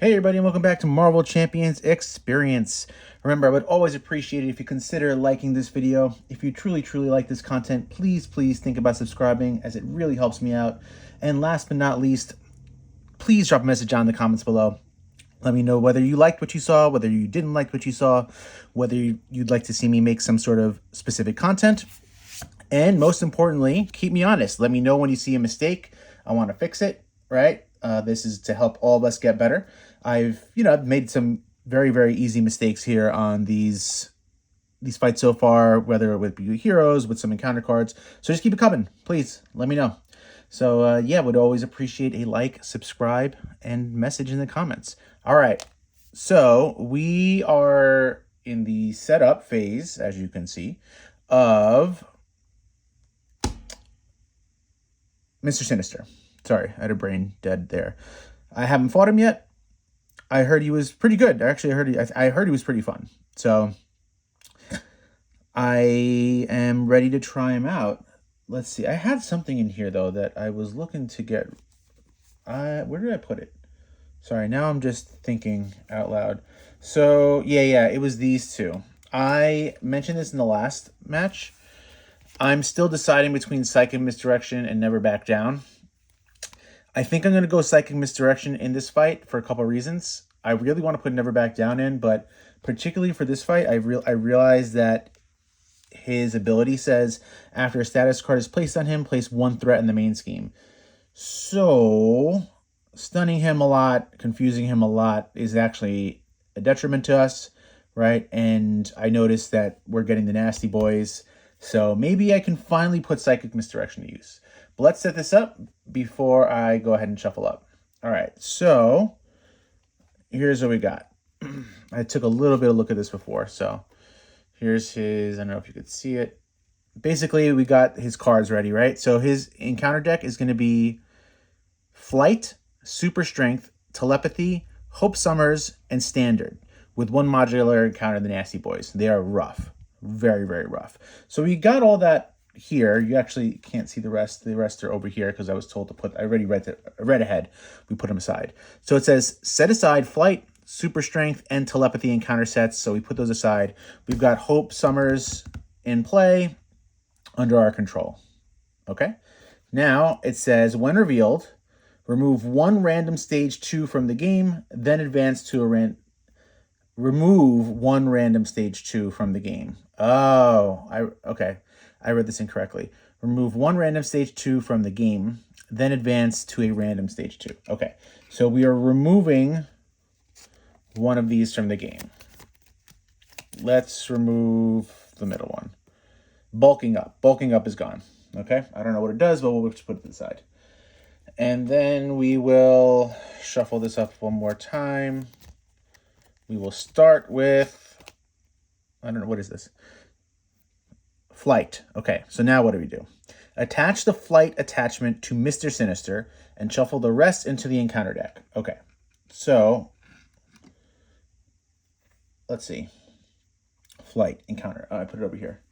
Hey everybody, and welcome back to Marvel Champions Experience. Remember, I would always appreciate it if you consider liking this video. If you truly like this content, please think about subscribing, as it really helps me out. And last but not least, please drop a message down in the comments below. Let me know whether you liked what you saw, whether you didn't like what you saw, whether you'd like to see me make some sort of specific content. And most importantly, keep me honest. Let me know when you see a mistake. I want to fix it, right? This is to help all of us get better. I've made some very easy mistakes here on these fights so far, whether with heroes, with some encounter cards. So just keep it coming. Please let me know. So yeah, would always appreciate a like, subscribe, and message in the comments. All right. So we are in the setup phase, as you can see, of Mr. Sinister. Sorry, I had a brain dead there. I haven't fought him yet. I heard he was pretty good. Actually, I heard he was pretty fun. So I am ready to try him out. Let's see. I had something in here though that I was looking to get. Where did I put it? Sorry, now I'm just thinking out loud. So yeah, it was these two. I mentioned this in the last match. I'm still deciding between Psychic Misdirection and Never Back Down. I think I'm going to go Psychic Misdirection in this fight for a couple reasons. I really want to put Never Back Down in, but particularly for this fight, I realized that his ability says, after a status card is placed on him, place one threat in the main scheme. So, stunning him a lot, confusing him a lot is actually a detriment to us, right? And I noticed that we're getting the nasty boys. So maybe I can finally put Psychic Misdirection to use. But let's set this up before I go ahead and shuffle up. All right, so here's what we got. I took a little bit of a look at this before. So here's his, I don't know if you could see it. Basically, we got his cards ready, right? So his encounter deck is going to be Flight, Super Strength, Telepathy, Hope Summers, and Standard, with one modular encounter, the Nasty Boys. They are rough. Very rough. So we got all that here. You actually can't see the rest. The rest are over here because I was told to put, I already read ahead. We put them aside. So it says set aside Flight, Super Strength, and Telepathy encounter sets. So we put those aside. We've got Hope Summers in play under our control. Okay. Now it says when revealed, remove one random stage 2 from the game, then advance to a remove one random stage 2 from the game. Oh, okay. I read this incorrectly. Remove one random stage 2 from the game, then advance to a random stage 2. Okay, so we are removing one of these from the game. Let's remove the middle one. Bulking up. Bulking up is gone. Okay, I don't know what it does, but we'll just put it to the side. And then we will shuffle this up one more time. We will start with, I don't know, what is this? Flight. Okay, so now what do we do? Attach the Flight attachment to Mr. Sinister and shuffle the rest into the encounter deck. Okay, so let's see. Flight encounter. Oh, I put it over here.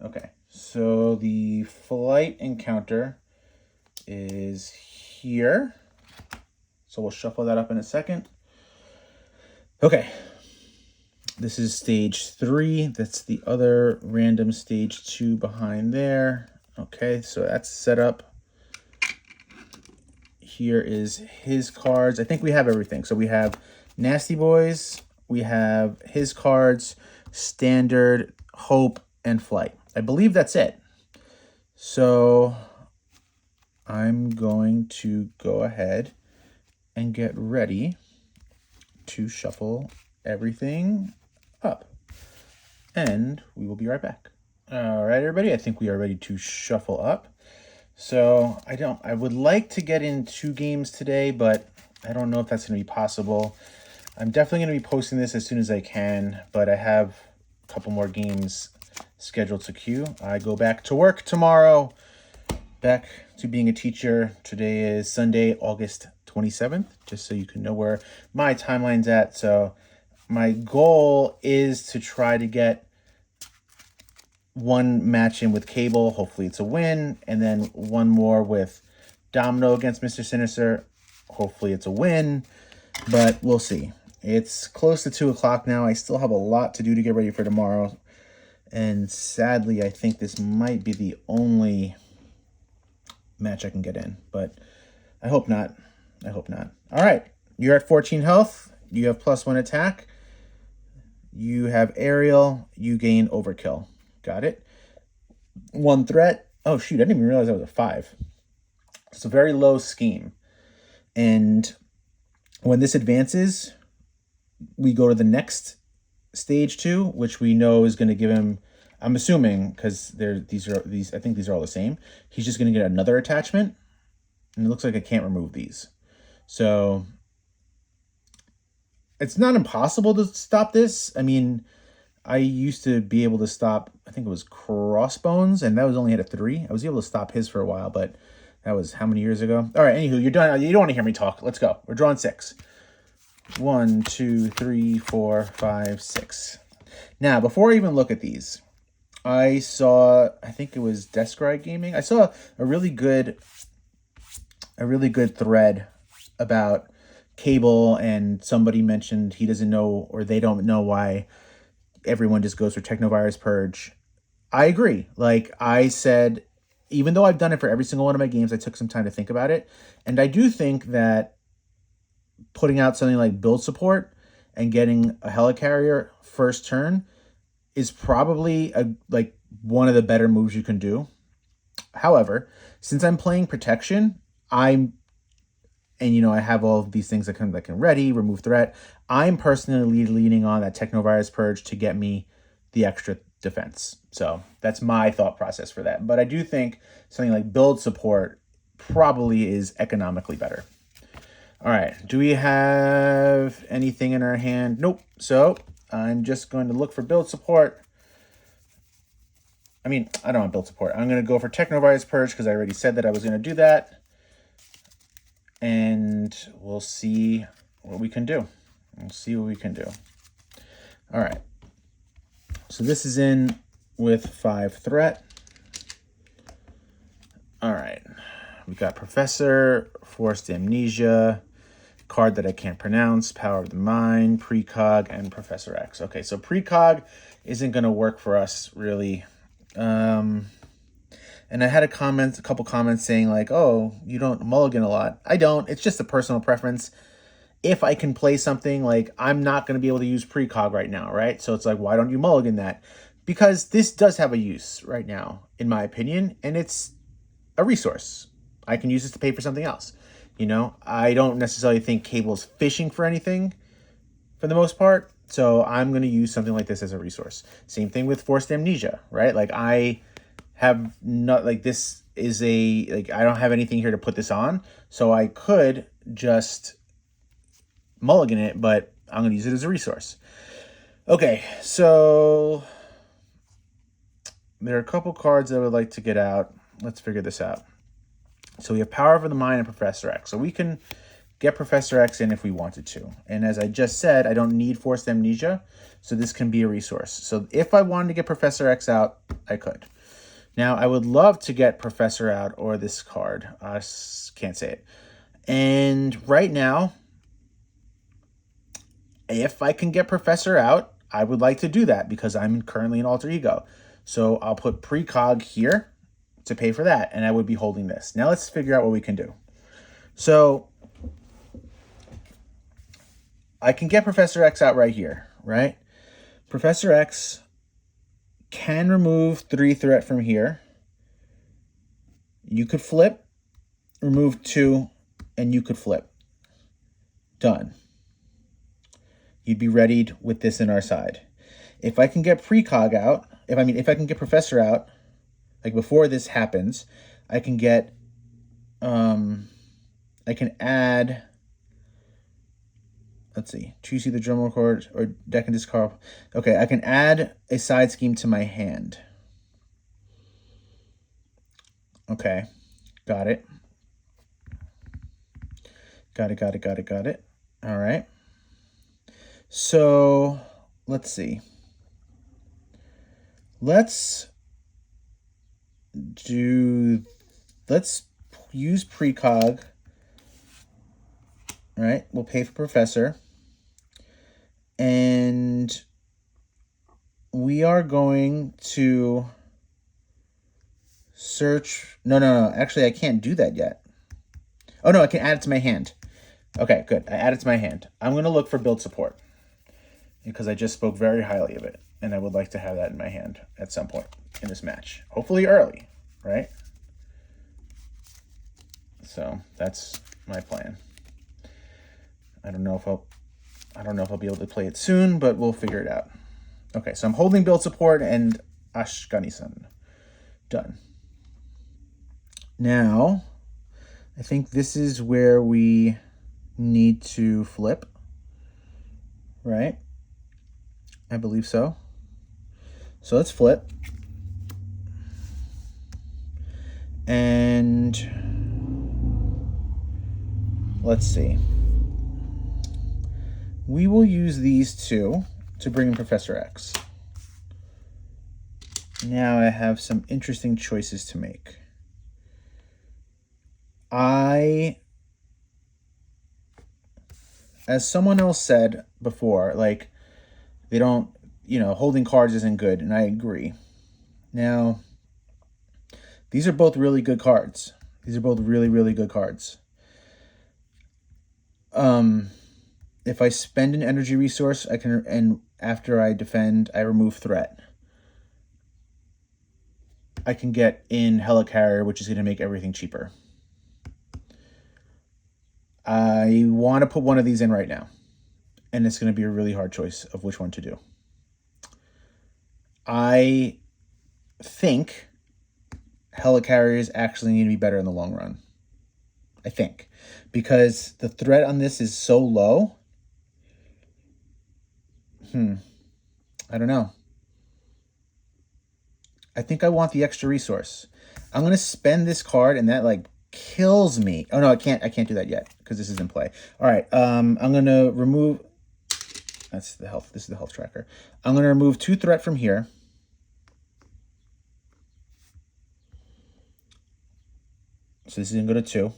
Okay, so the Flight encounter is here. So we'll shuffle that up in a second. Okay, this is stage 3. That's the other random stage 2 behind there. Okay, so that's set up. Here is his cards. I think we have everything. So we have Nasty Boys, we have his cards, Standard, Hope, and Flight. I believe that's it. So I'm going to go ahead and get ready to shuffle everything up. And we will be right back. All right, everybody, I think we are ready to shuffle up. So I would like to get in 2 games today, but I don't know if that's going to be possible. I'm definitely going to be posting this as soon as I can, but I have a couple more games scheduled to queue. I go back to work tomorrow, back to being a teacher. Today is Sunday, August 27th, just so you can know where my timeline's at. So my goal is to try to get one match in with Cable. Hopefully it's a win. And then one more with Domino against Mr. Sinister. Hopefully it's a win. but we'll see. It's close to 2 o'clock now. I still have a lot to do to get ready for tomorrow. And sadly, I think this might be the only match I can get in, but I hope not. I hope not. All right. You're at 14 health. You have +1 attack. You have aerial. You gain overkill. Got it. 1 threat. Oh, shoot. I didn't even realize that was a 5. It's a very low scheme. And when this advances, we go to the next stage 2, which we know is going to give him, I'm assuming, because these I think these are all the same. He's just going to get another attachment. And it looks like I can't remove these. So it's not impossible to stop this. I mean, I used to be able to stop, I think it was Crossbones, and that was only at a 3. I was able to stop his for a while, but that was how many years ago? All right, anywho, you're done. You don't want to hear me talk. Let's go. We're drawing 6. 1, 2, 3, 4, 5, 6. Now, before I even look at these, I saw, I think it was Describe Gaming. I saw a really good thread about Cable, and somebody mentioned he doesn't know, or they don't know why everyone just goes for Technovirus Purge. I agree. Like I said, even though I've done it for every single one of my games, I took some time to think about it. And I do think that putting out something like build support and getting a helicarrier first turn is probably one of the better moves you can do. However, since I'm playing protection, I have all of these things that can ready, remove threat. I'm personally leaning on that Technovirus Purge to get me the extra defense. So that's my thought process for that. But I do think something like build support probably is economically better. All right. Do we have anything in our hand? Nope. So I'm just going to look for build support. I mean, I don't want build support. I'm going to go for Technovirus Purge because I already said that I was going to do that. And we'll see what we can do. All right. So this is in with 5 threat. All right. We got Professor, Forced Amnesia, card that I can't pronounce, Power of the Mind, Precog, and Professor X. Okay, so Precog isn't going to work for us, really. And I had a couple comments saying like, oh, you don't mulligan a lot. I don't. It's just a personal preference. If I can play something, like I'm not going to be able to use precog right now, right? So it's like, why don't you mulligan that? Because this does have a use right now, in my opinion, and it's a resource. I can use this to pay for something else. I don't necessarily think Cable's fishing for anything for the most part. So I'm going to use something like this as a resource. Same thing with Forced Amnesia, right? Like I have not, like this is I don't have anything here to put this on. So I could just mulligan it, but I'm going to use it as a resource. Okay, so there are a couple cards that I would like to get out. Let's figure this out. So we have Power of the Mind and Professor X. So we can get Professor X in if we wanted to. And as I just said, I don't need Forced Amnesia, so this can be a resource. So if I wanted to get Professor X out, I could. Now, I would love to get Professor out or this card. I can't say it. And right now, if I can get Professor out, I would like to do that because I'm currently an alter ego. So I'll put precog here to pay for that, and I would be holding this. Now let's figure out what we can do. So I can get Professor X out right here, right? Professor X can remove 3 threat from here. You could flip, remove 2, and you could flip. Done. You'd be readied with this in our side. If I can get precog out, if I can get Professor out, like before this happens, I can get, I can add, let's see, choose either drum record or deck and discard. Okay, I can add a side scheme to my hand. Okay, got it. Got it. All right. So let's see. Let's use precog All right, we'll pay for Professor. And we are going to search. No. Actually, I can't do that yet. Oh, no, I can add it to my hand. Okay, good. I added it to my hand. I'm going to look for build support because I just spoke very highly of it, and I would like to have that in my hand at some point in this match. Hopefully early, right? So that's my plan. I don't know if I'll be able to play it soon, but we'll figure it out. Okay, so I'm holding build support and Ashkani-san. Done. Now, I think this is where we need to flip, right? I believe so. So let's flip. And let's see. We will use these two to bring in Professor X. Now I have some interesting choices to make. As someone else said before, like, they don't, holding cards isn't good, and I agree. Now, these are both really good cards. These are both really, really good cards. If I spend an energy resource, I can, and after I defend, I remove threat. I can get in Helicarrier, which is going to make everything cheaper. I want to put one of these in right now, and it's going to be a really hard choice of which one to do. I think Helicarriers actually need to be better in the long run. I think. Because the threat on this is so low. I don't know. I think I want the extra resource. I'm going to spend this card, and that, like, kills me. Oh, no, I can't do that yet because this is in play. All right, I'm going to remove... That's the health. This is the health tracker. I'm going to remove 2 threat from here. So this is going to go to 2.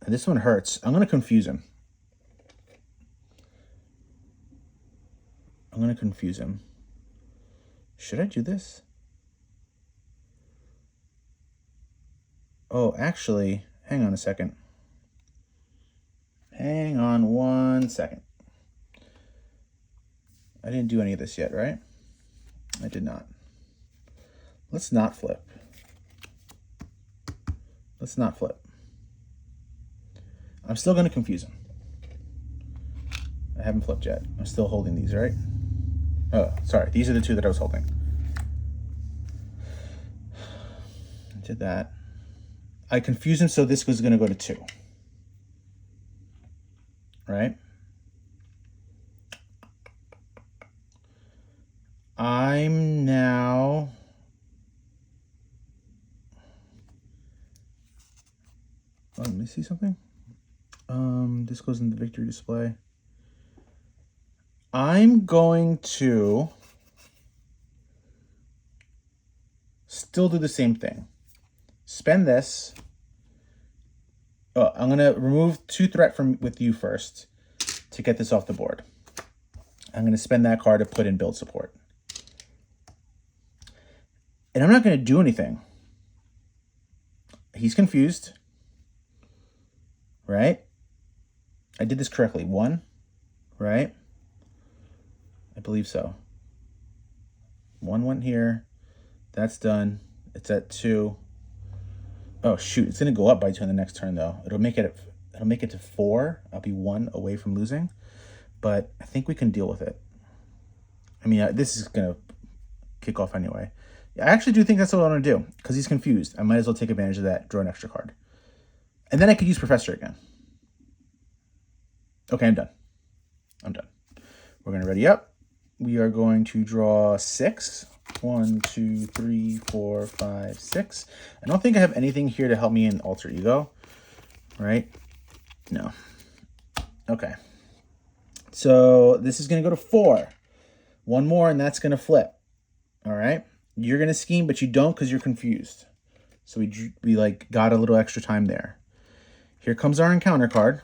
This one hurts. I'm going to confuse him. Should I do this? Oh, actually, hang on a second. Hang on 1 second. I didn't do any of this yet, right? I did not. Let's not flip. I'm still going to confuse him. I haven't flipped yet. I'm still holding these, right? Oh, sorry. These are the 2 that I was holding. I did that. I confused him, so this was going to go to 2. Right? I'm now... Oh, let me see something. This goes in the victory display. I'm going to still do the same thing. Spend this. Oh, I'm going to remove 2 threat with you first to get this off the board. I'm going to spend that card to put in build support. And I'm not going to do anything. He's confused. Right? I did this correctly. 1, right? I believe so. 1 went here. That's done. It's at 2. Oh shoot! It's gonna go up by 2 on the next turn though. It'll make it to 4. I'll be 1 away from losing, but I think we can deal with it. I mean, this is gonna kick off anyway. I actually do think that's what I want to do because he's confused. I might as well take advantage of that. Draw an extra card, and then I could use Professor again. Okay, I'm done. We're going to ready up. We are going to draw 6. 1, 2, 3, 4, 5, 6. I don't think I have anything here to help me in Alter Ego, right? No. Okay. So this is going to go to 4. 1 more, and that's going to flip. All right? You're going to scheme, but you don't because you're confused. So we like got a little extra time there. Here comes our encounter card.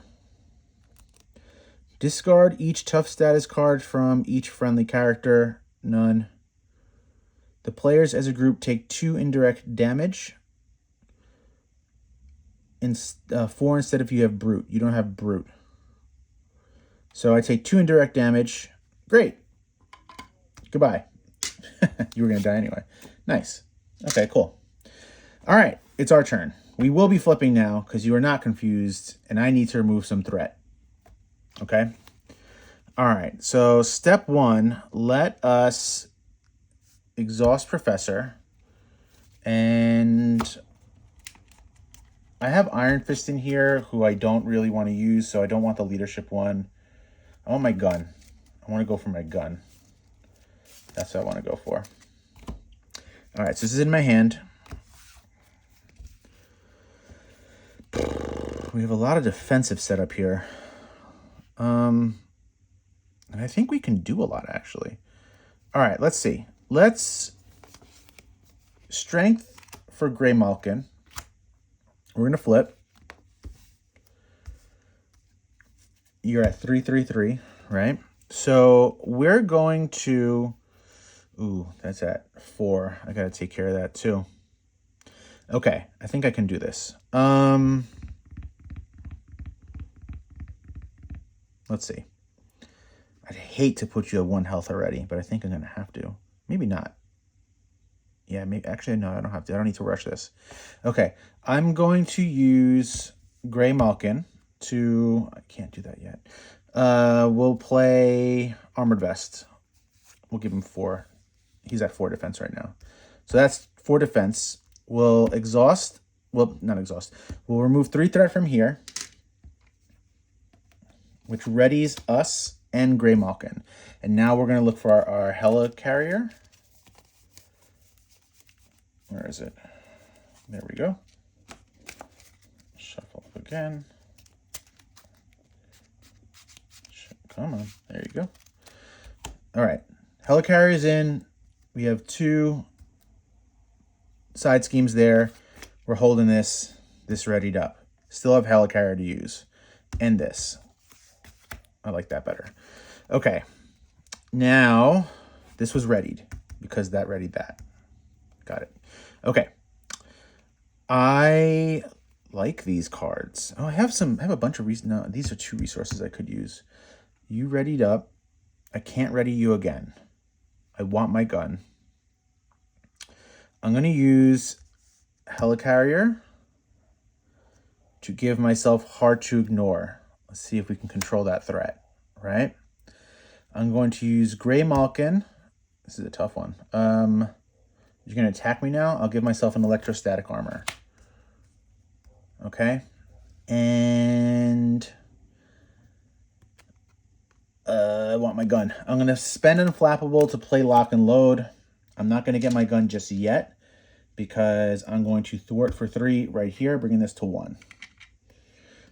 Discard each tough status card from each friendly character. None. The players as a group take 2 indirect damage. 4 instead if you have Brute. You don't have Brute. So I take 2 indirect damage. Great. Goodbye. You were going to die anyway. Nice. Okay, cool. All right, it's our turn. We will be flipping now because you are not confused, and I need to remove some threat. Okay? All right, so step 1, let us exhaust Professor. And I have Iron Fist in here, who I don't really want to use, so I don't want the leadership one. I want my gun. I want to go for my gun. That's what I want to go for. All right, so this is in my hand. We have a lot of defensive setup here. And I think we can do a lot, actually. All right, let's see. Let's strength for Grey Malkin. We're going to flip. You're at 333, right? So we're going to... Ooh, that's at 4. I got to take care of that, too. Okay, I think I can do this. Let's see. I'd hate to put you at 1 health already, but I think I'm going to have to. Maybe not. Yeah, maybe. Actually, no, I don't have to. I don't need to rush this. Okay, I'm going to use Grey Malkin to... I can't do that yet. We'll play Armored Vest. We'll give him 4. He's at 4 defense right now. So that's 4 defense. We'll exhaust... Well, not exhaust. We'll remove 3 threat from here, which readies us and Grey Malkin. And now we're going to look for our Helicarrier. Where is it? There we go. Shuffle up again. Come on. There you go. All right. Helicarrier is in. We have 2 side schemes there. We're holding this readied up. Still have Helicarrier to use. And this. I like that better. Okay. Now, this was readied because that readied that. Got it. Okay. I like these cards. Oh, I have a bunch of reasons. No, these are 2 resources I could use. You readied up. I can't ready you again. I want my gun. I'm going to use Helicarrier to give myself Hard to Ignore. Let's see if we can control that threat, right? I'm going to use Grey Malkin. This is a tough one. You're going to attack me now? I'll give myself an electrostatic armor. Okay. And I want my gun. I'm going to spend Unflappable to play Lock and Load. I'm not going to get my gun just yet because I'm going to thwart for 3 right here, bringing this to 1.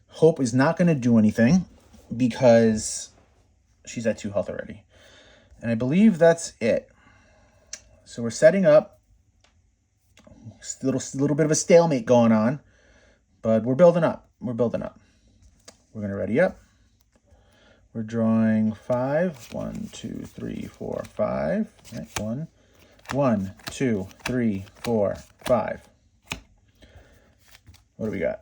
Hope is not going to do anything because she's at 2 health already. And I believe that's it. So we're setting up. Little bit of a stalemate going on, but we're building up. We're building up. We're going to ready up. We're drawing 5. 1, 2, 3, 4, 5. Right, 1, 2, 3, 4, 5. What do we got?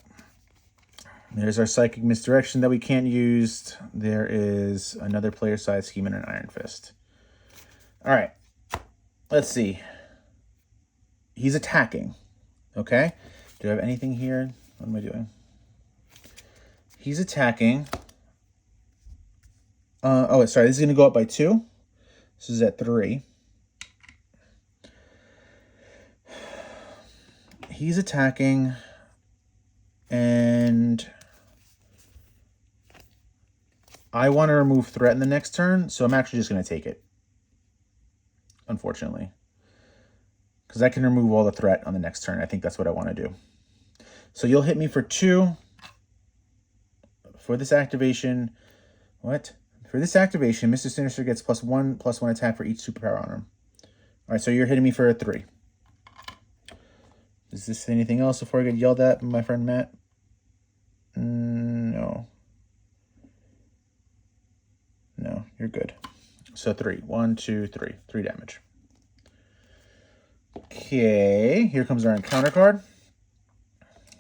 There's our Psychic Misdirection that we can't use. There is another player side scheme and an Iron Fist. All right. Let's see. He's attacking. Okay. Do I have anything here? What am I doing? He's attacking. Oh, sorry. This is going to go up by 2. This is at 3. He's attacking. And I want to remove threat in the next turn, so I'm actually just going to take it. Unfortunately. Because I can remove all the threat on the next turn. I think that's what I want to do. So you'll hit me for 2. For this activation... What? For this activation, Mr. Sinister gets +1/+1 attack for each superpower on him. Alright, so you're hitting me for a 3. Is this anything else before I get yelled at by my friend Matt? No. No, you're good. So 3. 1, 2, 3. 3 damage. Okay, here comes our encounter card.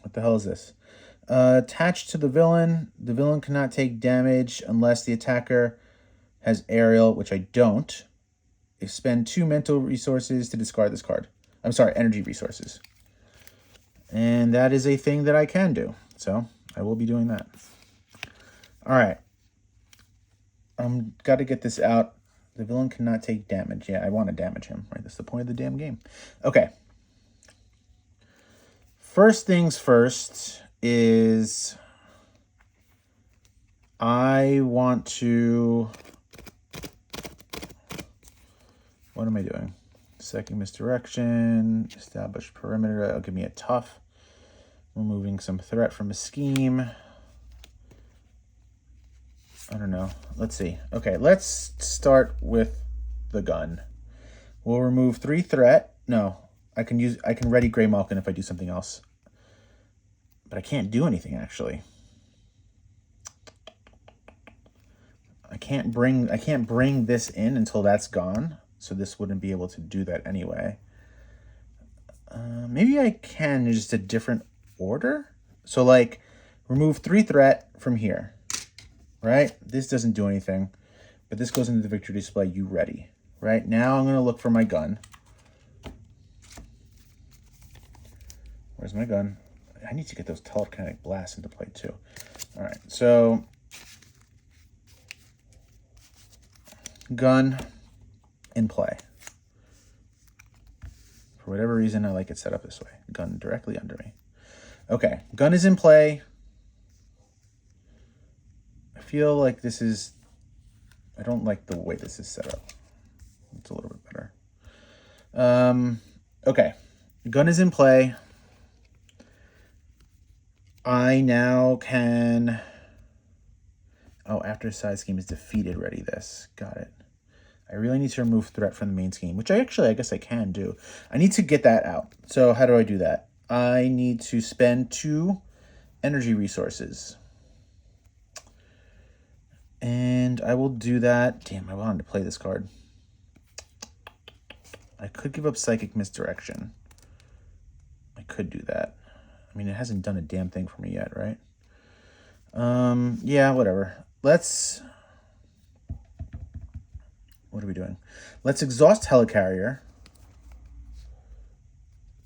What the hell is this? Attached to the villain cannot take damage unless the attacker has aerial, which I don't. Spend 2 mental resources to discard this card. I'm sorry, energy resources. And that is a thing that I can do. So I will be doing that. All right. Got to get this out. The villain cannot take damage. Yeah, I want to damage him, right? That's the point of the damn game. Okay. First things first is I want to... What am I doing? Second misdirection, establish perimeter. That'll give me a tough. Removing some threat from a scheme. I don't know. Let's see. Okay, let's start with the gun. We'll remove 3 threat. No, I can ready Grey Malkin if I do something else. But I can't do anything actually. I can't bring this in until that's gone. So this wouldn't be able to do that anyway. Maybe I can in just a different order. So like remove 3 threat from here. Right? This doesn't do anything. But this goes into the victory display. You ready? Right? Now I'm going to look for my gun. Where's my gun? I need to get those telekinetic blasts into play too. All right. So gun in play. For whatever reason, I like it set up this way. Gun directly under me. Okay. Gun is in play. I feel like this is... I don't like the way this is set up. It's a little bit better. Okay. Gun is in play. I now can... Oh, after side scheme is defeated, ready this. Got it. I really need to remove threat from the main scheme, which I guess I can do. I need to get that out. So how do I do that? I need to spend 2 energy resources. And I will do that. Damn, I wanted to play this card. I could give up Psychic Misdirection. I could do that. I mean, it hasn't done a damn thing for me yet, right? Yeah, whatever. Let's... What are we doing? Let's exhaust Helicarrier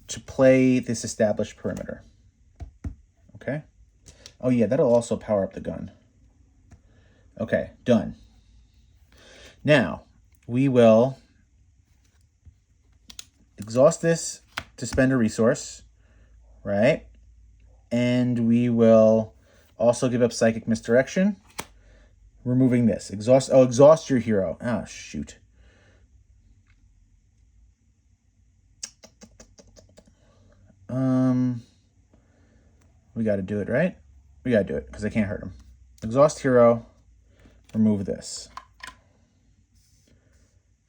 to play this established perimeter. Okay? Oh, yeah, that'll also power up the gun. Okay, done. Now, we will exhaust this to spend a resource, right? And we will also give up Psychic Misdirection. Removing this. Exhaust your hero. Ah, shoot. We got to do it, right? We got to do it because I can't hurt him. Exhaust hero. Remove this.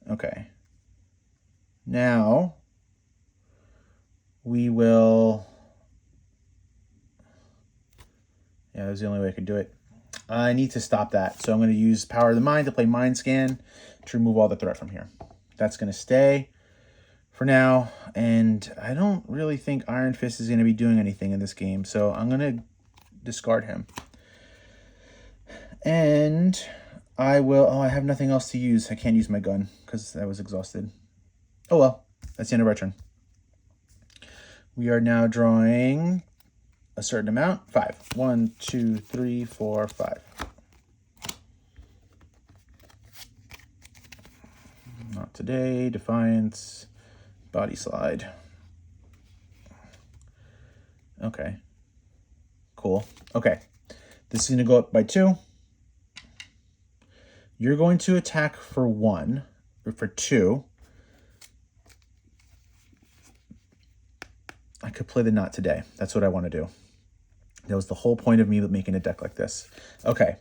Okay. Now, we will... Yeah, that's the only way I could do it. I need to stop that. So I'm going to use Power of the Mind to play Mind Scan to remove all the threat from here. That's going to stay for now. And I don't really think Iron Fist is going to be doing anything in this game. So I'm going to discard him. And I will... Oh, I have nothing else to use. I can't use my gun because I was exhausted. Oh, well. That's the end of our turn. We are now drawing... a certain amount. 5. 1, 2, 3, 4, 5. Not today. Defiance. Body slide. Okay. Cool. Okay. This is going to go up by 2. You're going to attack for 1. Or for 2. I could play the Not Today. That's what I want to do. That was the whole point of me making a deck like this. Okay.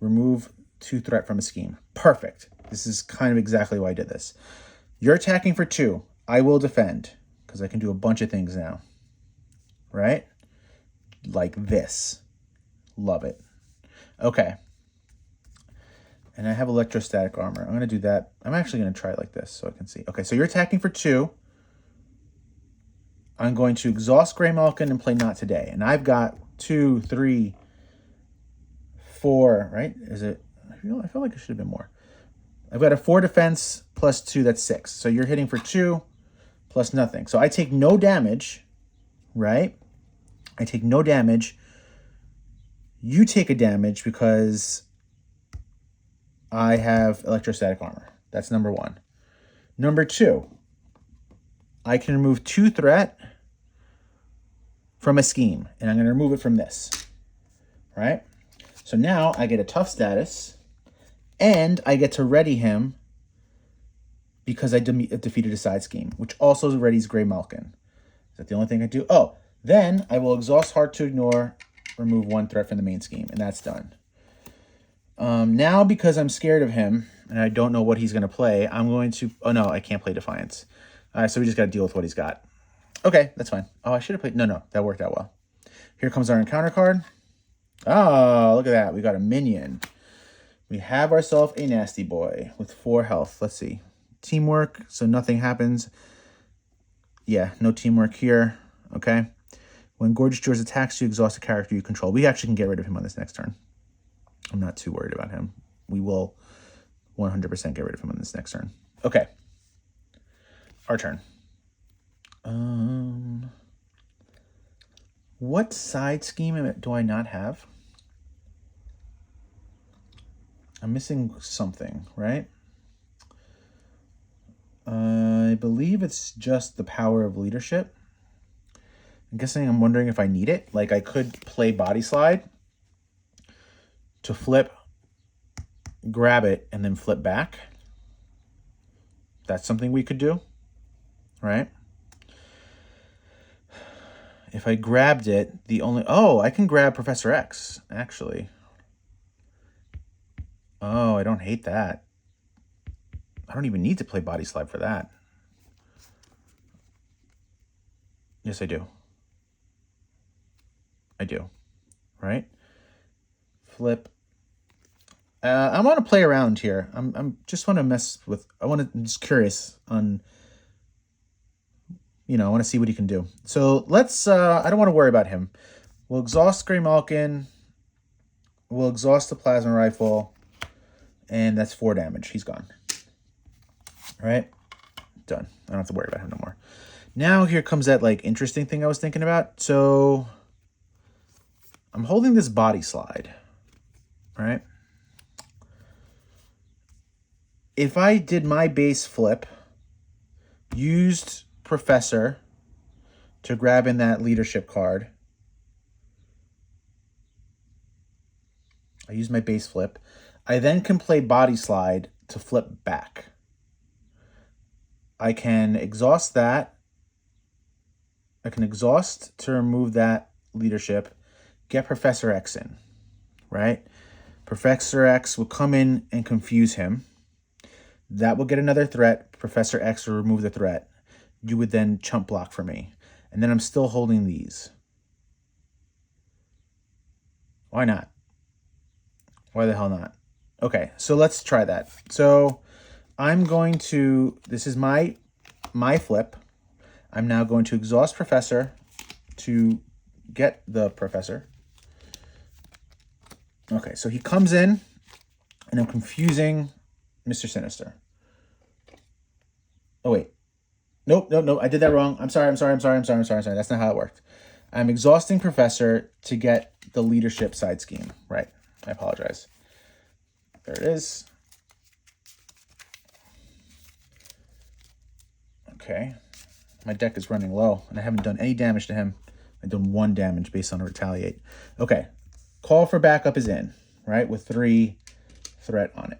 Remove 2 threat from a scheme. Perfect. This is kind of exactly why I did this. You're attacking for 2. I will defend because I can do a bunch of things now, right? Like this. Love it. Okay. And I have electrostatic armor. I'm going to do that. I'm actually going to try it like this so I can see. Okay, so you're attacking for 2. I'm going to exhaust Grey Malkin and play Not Today. And I've got 2, 3, 4, right? Is it? I feel like it should have been more. I've got a 4 defense plus 2, that's 6. So you're hitting for 2 plus nothing. So I take no damage, right? I take no damage. You take a damage because I have electrostatic armor. That's number 1. Number 2, I can remove 2 threat from a scheme, and I'm going to remove it from this, right? So now I get a tough status, and I get to ready him because I defeated a side scheme, which also readies Grey Malkin. Is that the only thing I do? Oh, then I will exhaust Hard to Ignore, remove 1 threat from the main scheme, and that's done. Now, because I'm scared of him, and I don't know what he's going to play, I'm going to... Oh, no, I can't play Defiance. So we just got to deal with what he's got. Okay, that's fine. Oh, I should have played... No, that worked out well. Here comes our encounter card. Oh, look at that. We got a minion. We have ourselves a nasty boy with 4 health. Let's see. Teamwork, so nothing happens. Yeah, no teamwork here. Okay. When Gorgeous George attacks you, exhaust a character you control. We actually can get rid of him on this next turn. I'm not too worried about him. We will 100% get rid of him on this next turn. Okay. Our turn. What side scheme do I not have? I'm missing something, right? I believe it's just the power of leadership. I'm wondering if I need it. Like, I could play Body Slide to flip, grab it, and then flip back. That's something we could do, right? If I grabbed it, I can grab Professor X, actually. Oh, I don't hate that. I don't even need to play Body Slide for that. Yes, I do. I do, right? Flip. I want to play around here. I'm just want to mess with. I'm just curious on. I want to see what he can do. So let's. I don't want to worry about him. We'll exhaust Grey Malkin. We'll exhaust the plasma rifle, and that's 4 damage. He's gone. All right, done. I don't have to worry about him no more. Now here comes that interesting thing I was thinking about. So I'm holding this Body Slide, right? If I did my base flip, used Professor to grab in that leadership card, I use my base flip, I then can play Body Slide to flip back. I can exhaust that. I can exhaust to remove that leadership, get Professor X in, right? Professor X will come in and confuse him. That will get another threat. Professor X will remove the threat. You would then chump block for me. And then I'm still holding these. Why not? Why the hell not? Okay, so let's try that. So I'm going to... This is my flip. I'm now going to exhaust Professor to get the Professor. Okay, so he comes in, and I'm confusing Mr. Sinister. Oh, wait. Nope. I did that wrong. I'm sorry. That's not how it worked. I'm exhausting Professor to get the leadership side scheme. Right. I apologize. There it is. Okay. My deck is running low, and I haven't done any damage to him. I've done 1 damage based on a retaliate. Okay. Call for backup is in, right, with 3 threat on it.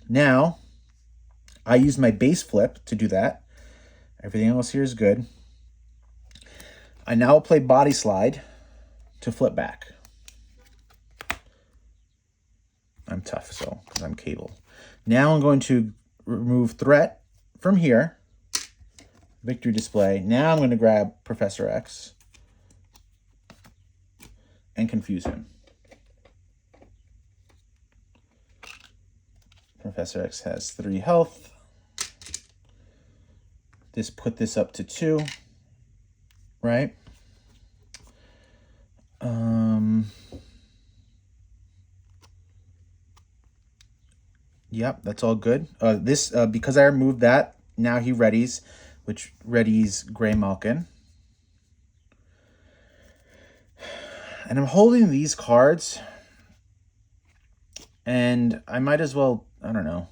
Now, I use my base flip to do that. Everything else here is good. I now play Body Slide to flip back. I'm tough, so because I'm Cable. Now I'm going to remove threat from here, victory display. Now I'm going to grab Professor X and confuse him. Professor X has 3 health. Put this up to 2, right? Yep, that's all good. Because I removed that, now he readies, which readies Gray Malkin. And I'm holding these cards, and I might as well, I don't know.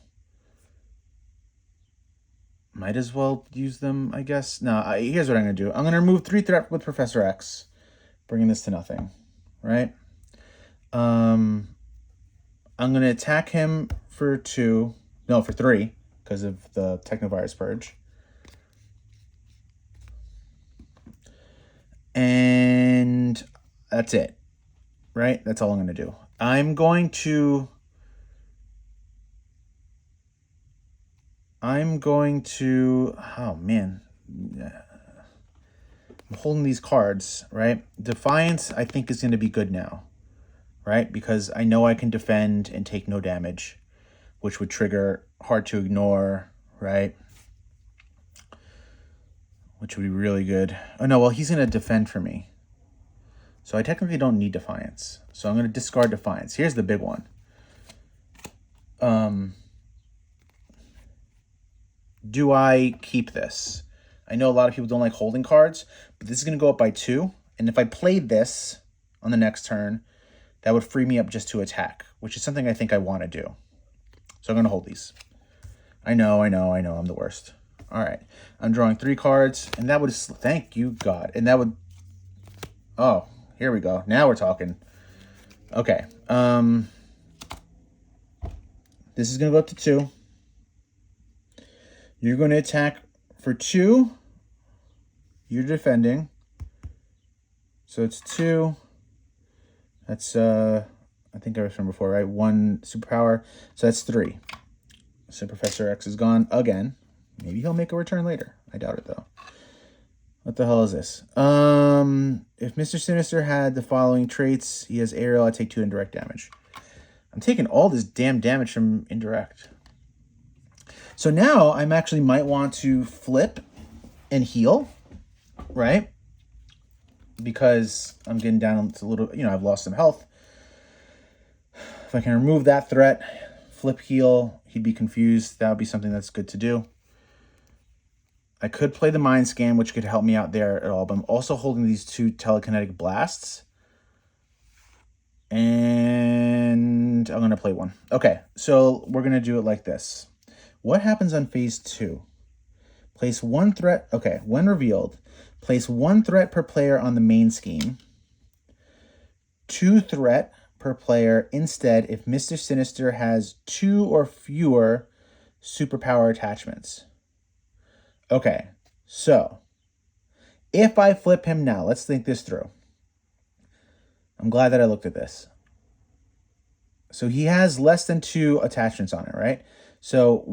Might as well use them, I guess. No, here's what I'm going to do. I'm going to remove 3 threat with Professor X, bringing this to nothing, right? I'm going to attack him for 3, because of the Technovirus Purge. And that's it, right? That's all I'm going to do. I'm going to, oh man, I'm holding these cards, right? Defiance, I think, is going to be good now, right? Because I know I can defend and take no damage, which would trigger Hard to Ignore, right? Which would be really good. Oh no, well, he's going to defend for me. So I technically don't need Defiance. So I'm going to discard Defiance. Here's the big one. Do I keep this? I know a lot of people don't like holding cards, but this is going to go up by 2. And if I played this on the next turn, that would free me up just to attack, which is something I think I want to do. So I'm going to hold these. I know, I'm the worst. All right. I'm drawing 3 cards, and that would, thank you, God. And that would, oh, here we go. Now we're talking. Okay. This is going to go up to 2. You're going to attack for 2. You're defending. So it's 2. That's, I think I was from before, right? 1 superpower. So that's 3. So Professor X is gone again. Maybe he'll make a return later. I doubt it, though. What the hell is this? If Mr. Sinister had the following traits, he has aerial, I take 2 indirect damage. I'm taking all this damn damage from indirect. So now I actually might want to flip and heal, right? Because I'm getting down to a little, I've lost some health. If I can remove that threat, flip heal, he'd be confused. That would be something that's good to do. I could play the Mind Scan, which could help me out there at all, but I'm also holding these 2 telekinetic blasts. And I'm going to play 1. Okay, so we're going to do it like this. What happens on phase 2? Place 1 threat. Okay, when revealed, place 1 threat per player on the main scheme. 2 threat per player instead if Mr. Sinister has 2 or fewer superpower attachments. Okay, so if I flip him now, let's think this through. I'm glad that I looked at this. So he has less than 2 attachments on it, right? So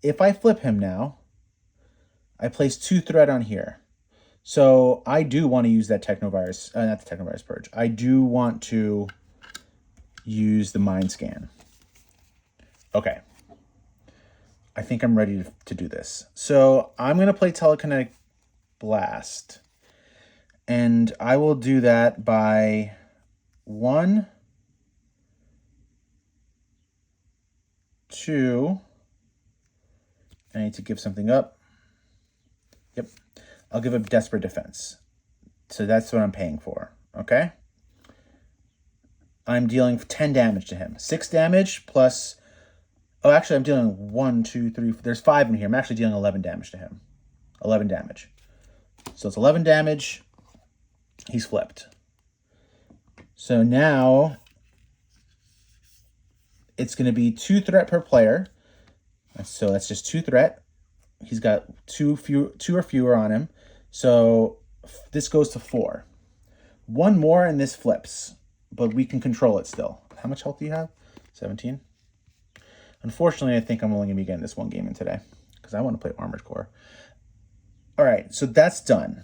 if I flip him now, I place 2 threat on here. So I do want to use that Technovirus, not the Technovirus Purge. I do want to use the Mind Scan. Okay. I think I'm ready to do this. So I'm going to play Telekinetic Blast. And I will do that by 1, 2. I need to give something up. Yep. I'll give up Desperate Defense. So that's what I'm paying for. Okay? I'm dealing 10 damage to him. 6 damage plus... Oh, actually, I'm dealing 1, 2, 3... There's 5 in here. I'm actually dealing 11 damage to him. 11 damage. So it's 11 damage. He's flipped. So now... It's going to be 2 threat per player. So that's just 2 threat. He's got 2 or fewer on him. So this goes to 4. 1 more and this flips. But we can control it still. How much health do you have? 17? Unfortunately, I think I'm only going to be getting this 1 game in today. because I want to play Armored Core. All right, so that's done.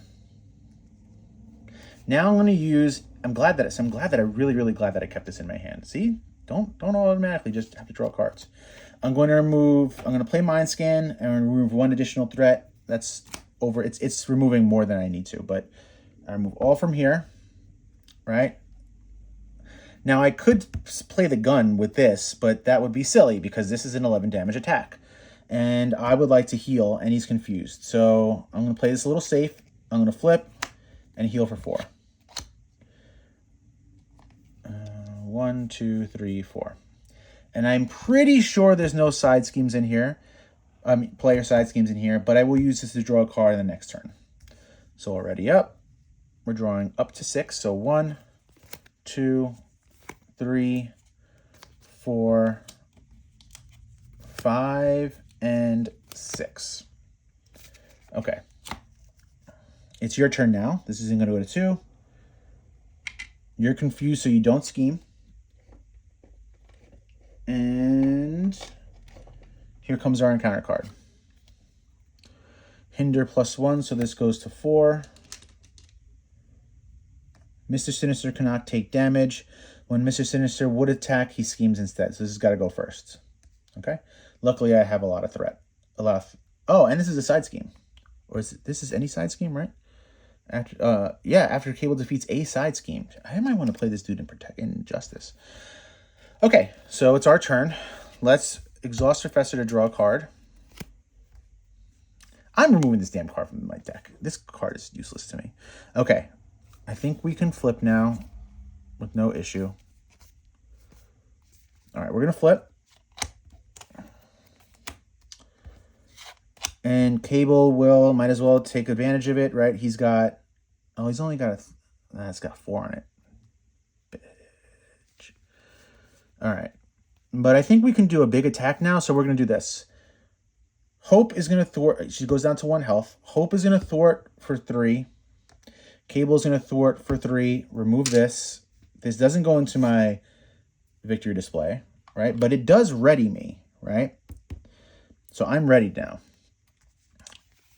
Now I'm going to use. I'm glad that really glad that I kept this in my hand. See, don't automatically just have to draw cards. I'm going to remove. I'm going to play Mind Scan and remove one additional threat. That's over. It's removing more than I need to, but I remove all from here. Right. Now I could play the gun with this, but that would be silly because this is an 11 damage attack. And I would like to heal, and he's confused. So I'm going to play this a little safe. I'm going to flip and heal for 4. 1, 2, 3, 4. And I'm pretty sure there's no side schemes in here. Player side schemes in here, but I will use this to draw a card in the next turn. So already up. We're drawing up to 6. So 1, 2, 3, 4, 5, and 6. Okay. It's your turn now. This isn't going to go to 2. You're confused, so you don't scheme. And here comes our encounter card. Hinder +1, so this goes to 4. Mr. Sinister cannot take damage. When Mr. Sinister would attack, he schemes instead. So this has got to go first. Okay? Luckily, I have a lot of threat. Oh, and this is a side scheme. Or this is any side scheme, right? After Cable defeats a side scheme. I might want to play this dude in Justice. Okay, so it's our turn. Let's exhaust Professor to draw a card. I'm removing this damn card from my deck. This card is useless to me. Okay, I think we can flip now with no issue. All right, we're going to flip. And Cable might as well take advantage of it, right? He's got, he's only got it's got 4 on it. Bitch. All right. But I think we can do a big attack now, so we're going to do this. Hope is going to thwart, she goes down to 1 health. Hope is going to thwart for 3. Cable is going to thwart for 3. Remove this. This doesn't go into my victory display, right? But it does ready me, right? So I'm ready now.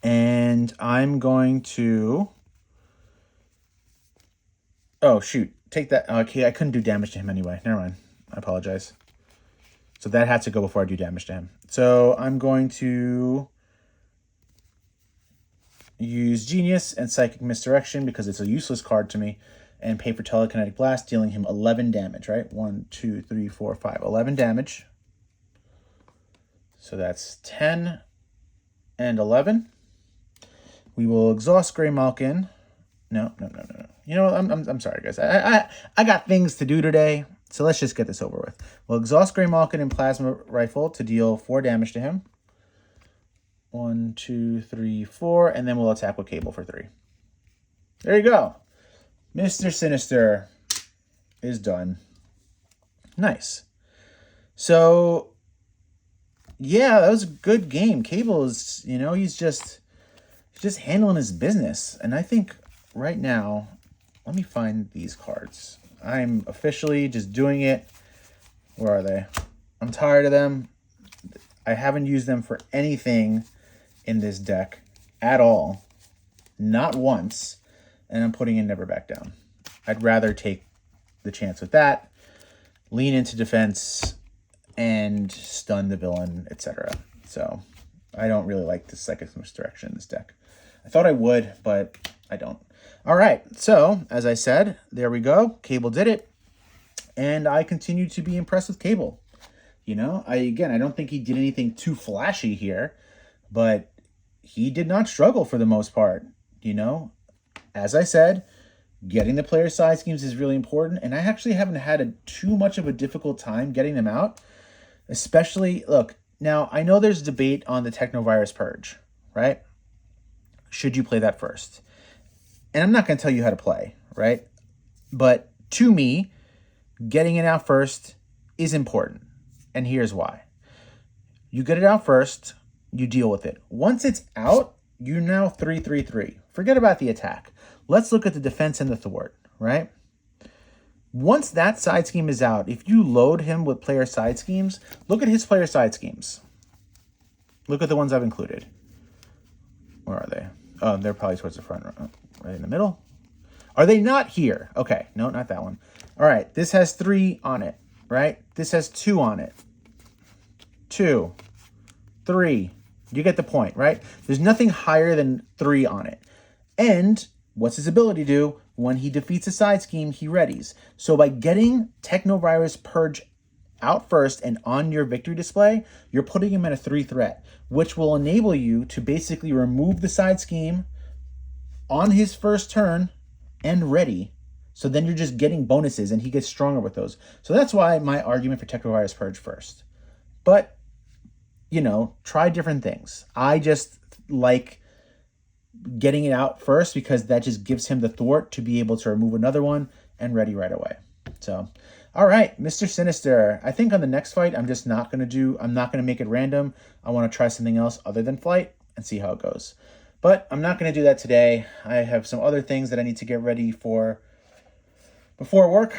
And I'm going to... Oh, shoot. Take that. Okay, I couldn't do damage to him anyway. Never mind. I apologize. So that had to go before I do damage to him. So I'm going to use Genius and Psychic Misdirection because it's a useless card to me. And pay for Telekinetic Blast, dealing him 11 damage, right? 1, 2, 3, 4, 5. 11 damage. So that's 10 and 11. We will exhaust Grey Malkin. No. You know what? I'm sorry, guys. I got things to do today, so let's just get this over with. We'll exhaust Grey Malkin and Plasma Rifle to deal 4 damage to him. 1, 2, 3, 4, and then we'll attack with Cable for 3. There you go. Mr. Sinister is done. Nice. So, yeah, that was a good game. Cable is, he's just handling his business. And I think right now, let me find these cards. I'm officially just doing it. Where are they? I'm tired of them. I haven't used them for anything in this deck at all. Not once. And I'm putting in Never Back Down. I'd rather take the chance with that, lean into defense, and stun the villain, etc. So I don't really like the Psychic Misdirection in this deck. I thought I would, but I don't. All right, so as I said, there we go. Cable did it, and I continue to be impressed with Cable. I don't think he did anything too flashy here, but he did not struggle for the most part. As I said, getting the player side schemes is really important, and I actually haven't had too much of a difficult time getting them out. Especially, look, now I know there's debate on the Technovirus Purge, right? Should you play that first? And I'm not going to tell you how to play, right? But to me, getting it out first is important, and here's why. You get it out first, you deal with it. Once it's out, you're now 3-3-3. Forget about the attack. Let's look at the defense and the thwart, right? Once that side scheme is out, if you load him with player side schemes, look at his player side schemes. Look at the ones I've included. Where are they? Oh, they're probably towards the front, right in the middle. Are they not here? Okay, no, not that one. All right, this has 3 on it, right? This has 2 on it. 2, 3. You get the point, right? There's nothing higher than 3 on it. And what's his ability do? When he defeats a side scheme, he readies. So by getting Technovirus Purge out first and on your victory display, you're putting him at a 3 threat, which will enable you to basically remove the side scheme on his first turn and ready. So then you're just getting bonuses and he gets stronger with those. So that's why my argument for Technovirus Purge first. But, you know, try different things. I just like getting it out first because that just gives him the thwart to be able to remove another one and ready right away. So, all right, Mr. Sinister. I think on the next fight, I'm not going to make it random. I want to try something else other than flight and see how it goes. But I'm not going to do that today. I have some other things that I need to get ready for before work.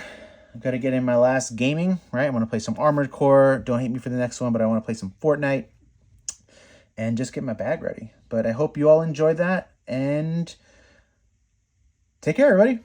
I've got to get in my last gaming, right? I want to play some Armored Core. Don't hate me for the next one, but I want to play some Fortnite and just get my bag ready. But I hope you all enjoyed that, and take care, everybody.